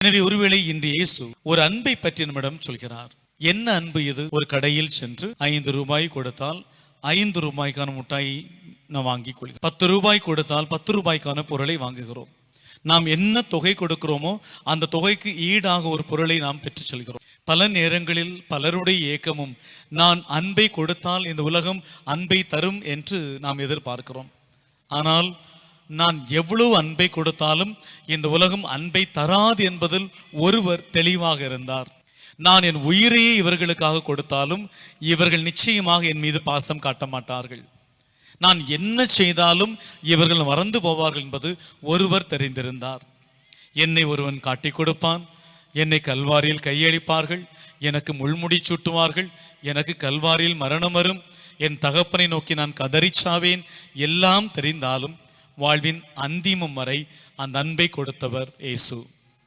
எனவே ஒருவேளை இன்று இயேசு ஒரு அன்பை பற்றி நம்மிடம் சொல்கிறார். என்ன அன்பு இது? ஒரு கடையில் சென்று 5 ரூபாய் கொடுத்தால் 5 ரூபாய்க்கான முட்டாய் நாம் வாங்கி கொள்கிறோம். 10 ரூபாய் கொடுத்தால் 10 ரூபாய்க்கான பொருளை வாங்குகிறோம். நாம் என்ன தொகை கொடுக்கிறோமோ அந்த தொகைக்கு ஈடாக ஒரு பொருளை நாம் பெற்று செல்கிறோம். பல நேரங்களில் பலருடைய ஏக்கமும் நான் அன்பை கொடுத்தால் இந்த உலகம் அன்பை தரும் என்று நாம் எதிர்பார்க்கிறோம். ஆனால் நான் எவ்வளவு அன்பை கொடுத்தாலும் இந்த உலகம் அன்பை தராது என்பதில் ஒருவர் தெளிவாக இருந்தார். நான் என் உயிரையே இவர்களுக்காக கொடுத்தாலும் இவர்கள் நிச்சயமாக என் மீது பாசம் காட்ட மாட்டார்கள். நான் என்ன செய்தாலும் இவர்கள் மறந்து போவார்கள் என்பது ஒருவர் தெரிந்திருந்தார். என்னை ஒருவன் காட்டி கொடுப்பான், என்னை கல்வாரியில் கையளிப்பார்கள், எனக்கு முள்முடி சூட்டுவார்கள், எனக்கு கல்வாரியில் மரணம் வரும், என் தகப்பனை நோக்கி நான் கதறிச்சாவேன். எல்லாம் தெரிந்தாலும் வாழ்வின் அந்திமம் வரை அந்த அன்பை கொடுத்தவர் இயேசு.